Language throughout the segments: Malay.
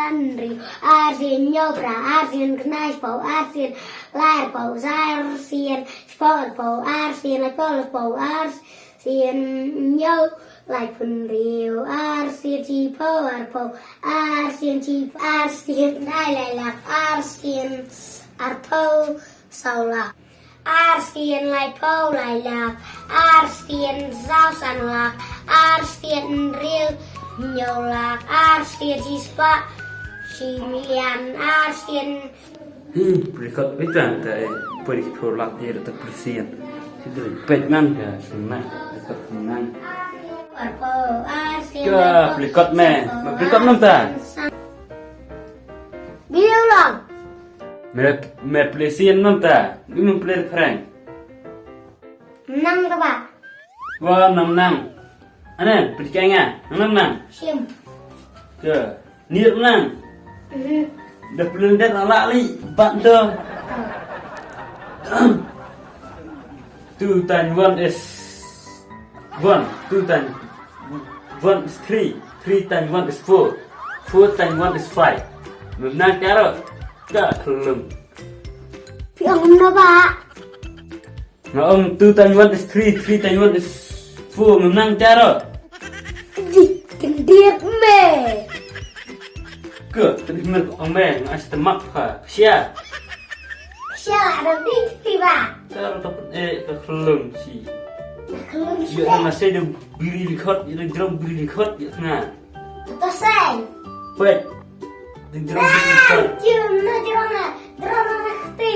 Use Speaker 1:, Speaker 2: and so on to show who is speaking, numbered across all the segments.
Speaker 1: Andrew, Artylli, Jopra, Artylli, Knijspo, Artylli, Laarpo, Artylli, Sportpo, Artylli, Golfpo, Artylli, Jo, like Punrio, Artylli, Powerpo, Artylli, Artylli, Nijlelak, Artylli, Arpo, Saulak. Artylli like po like lak, Artylli sausanlak, Artylli real nyolak, Artylli spa simian, Artylli.
Speaker 2: Berikut itu ada perikolak dia tetap bersih. Itu pegnan ya, senang, tetap senang.
Speaker 1: Arpo Artylli.
Speaker 2: Ke berikut me, berikut nonton.
Speaker 1: Bilang.
Speaker 2: Me pelisian nonton, ini pelir phareng.
Speaker 1: Nang ke pak?
Speaker 2: Wah nang. Anen percaya nang.
Speaker 1: Sim.
Speaker 2: Ke niat nang. Dah pelir dah lali, bat dah. 2 times 1 is 1. 2 times 1 is 3. 3 times 1 is 4. 4 times 1 is 5. Menang cara. Kak kelum.
Speaker 1: Piang mana pak?
Speaker 2: Ngom 2 times 1 is 3. 3 times 1 is 4. Menang cara.
Speaker 1: Kendir me.
Speaker 2: Ke tadi mer ome ngas temak ka. Sia.
Speaker 1: Siapa ada di tiba?
Speaker 2: Cara dapat ke kelum si.
Speaker 1: Kelum
Speaker 2: Ya
Speaker 1: siapa?
Speaker 2: masih ada biri dikot, ada drum biri dikot ya tengah.
Speaker 1: Betul say.
Speaker 2: Wait. Ada drum biri dikot.
Speaker 1: Drama nakti.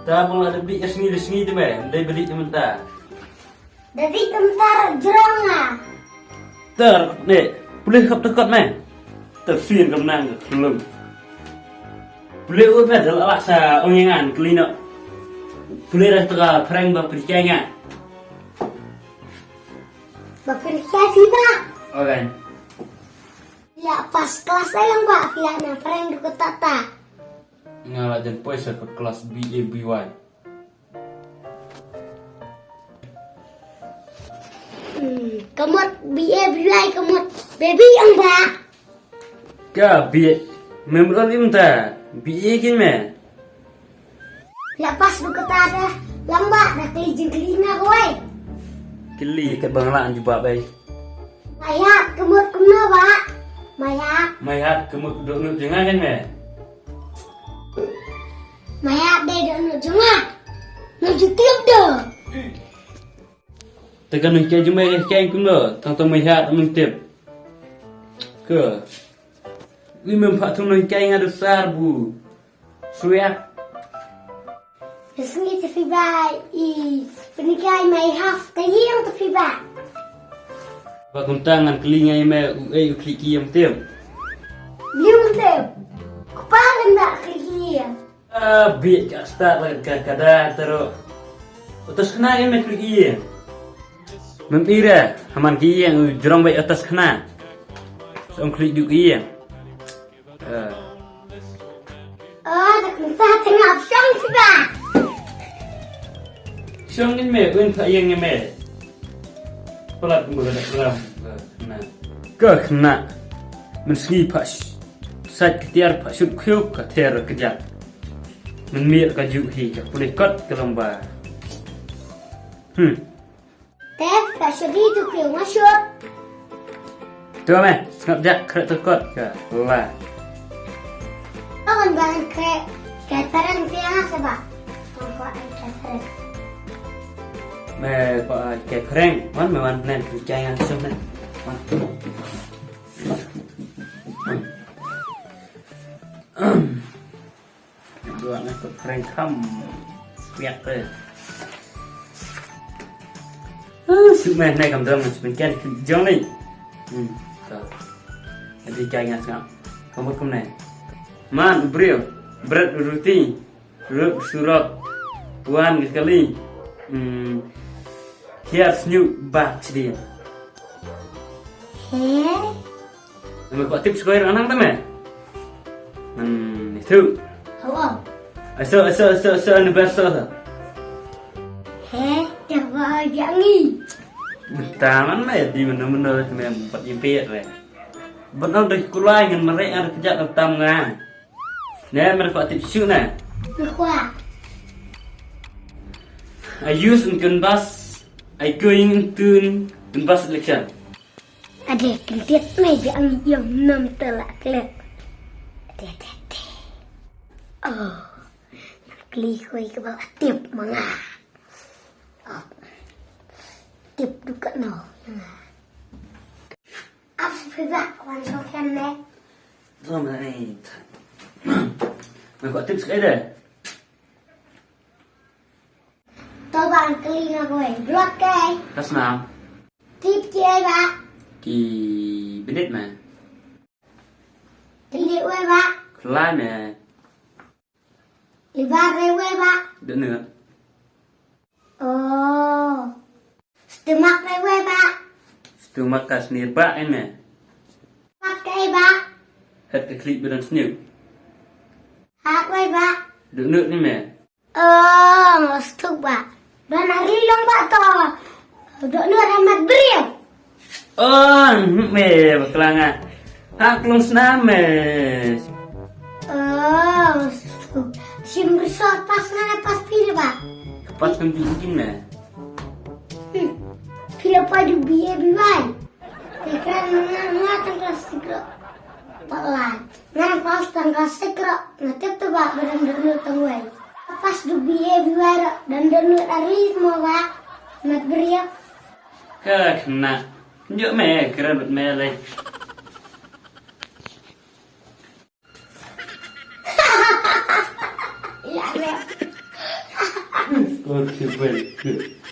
Speaker 2: Tak boleh ada bik sengi tu meh. Ndai beli teman ta.
Speaker 1: Jadi tentara drama.
Speaker 2: Ter nek boleh kap tekot meh. Terfir kemenang ke kelum. Boleh ut meh dalam laksa onyengan kelino. Boleh dah teka phareng ba percaya.
Speaker 1: Bekerja sih pak.
Speaker 2: Okay.
Speaker 1: Ya pas kelas saya yang pak. Pihaknya prank di tata.
Speaker 2: Ngalah jan poisa ke kelas BABY.
Speaker 1: Kemot BABY kemot baby yang pak.
Speaker 2: Ka bi memang im ta. BA kin me.
Speaker 1: Ya pas di tata lambak dah kelijin kelina kowe.
Speaker 2: Kili ke banglaan juga bay.
Speaker 1: Mayat kemot kena pak. Mayat.
Speaker 2: Mayat kemuk dohnud jangan kan me.
Speaker 1: Mayat deh dohnud jengah. Nuju tiap dah.
Speaker 2: Tekan nak cakap jumpa kaya kuno, tentang mayat mengtip. Ke. Ini mempak tu nak kaya ngadu besar bu. Suyak.
Speaker 1: Meski terfibai, pernikahan mai half kayang terfibai.
Speaker 2: Pakun tangan kelinga me uklik yang tip.
Speaker 1: Belum tu, kepala nak kaya.
Speaker 2: Biar kat start kadang terus. Atas kena me klik iya. Mentira, haman kia yang jurang baik atas kena. Seorang klik juga iya.
Speaker 1: Dah kita tengah option terfibai.
Speaker 2: Siang ni me, tak yang ni me. Pelat mulut dalam. Kena. Meski pas. Saat ketiar pas syuk syuk ketiar kejap. Menmir kaju hi, boleh kat ke lomba.
Speaker 1: Teh, kasih itu kau masuk.
Speaker 2: Tu me, skap jak kereta terkot ke lah.
Speaker 1: Akan bangun ke phareng tiang sebab. Kau ke phareng.
Speaker 2: Me pak ke phareng, wan me wan nen percaya sem nen. Dua nak ke phareng kam. Biak tu. Sự mẹ này cầm đâm là mình ken giống này. Jadi jangan sangat. Kamu kum này. Man brio, bread roti, surat, puan sekali. Here new batch dia. Nama kau tips kau yang anak tu me. Itu.
Speaker 1: Hello.
Speaker 2: Asa anu bahasa tu.
Speaker 1: Tiap hari ni.
Speaker 2: Taman me di mana-mana tu me empat impet le. Benar dari kulai dengan mereka kerja dalam ngah. Nè mereka tip siu nè.
Speaker 1: Được qua.
Speaker 2: Ayus ngân bas. Ay going ngân bas election.
Speaker 1: Ada kentiet meja ang yang nam telak kelak. Ada. Oh. Kli koi ke bawah tip manga. Tip duka no. Apa sih pak? Wan sokan ne.
Speaker 2: Thôi mà này. Mày gọi tiếp cái đây.
Speaker 1: Tôi bằng kli nga koi. Blok kai.
Speaker 2: Kas nào?
Speaker 1: Tip chơi pak.
Speaker 2: Ki benit mà.
Speaker 1: Kli ue pak.
Speaker 2: Lai mà.
Speaker 1: Liba rewe pak.
Speaker 2: Đỡ nữa.
Speaker 1: Oh. Stemak rewe pak.
Speaker 2: Từ mặt cả sneer bạ em nè.
Speaker 1: Pak kai pak.
Speaker 2: Hết cái clip bên sneer.
Speaker 1: Hak we pak.
Speaker 2: Đỡ nữa đi mẹ.
Speaker 1: Masuk pak. Dan hari long pak to. Dok nu ramat beriau.
Speaker 2: Mẹ bạc lang à. Hak long snam mẹ.
Speaker 1: Sim resort pas mana pas pilih pak.
Speaker 2: Pas pembimbing nè.
Speaker 1: Pilih padu biaya biwai. Ekran ngatang kelas 3. Pelan. Ngan pas tanggal 3. Ngatip tu pak badan dulu tangwai. Pas du biaya biwai dan dulu dari semua pak. Mat beriau.
Speaker 2: Cái nè. Nhớ mẹ cái bật mẹ lên.
Speaker 1: Ya,
Speaker 2: Okay, well, good.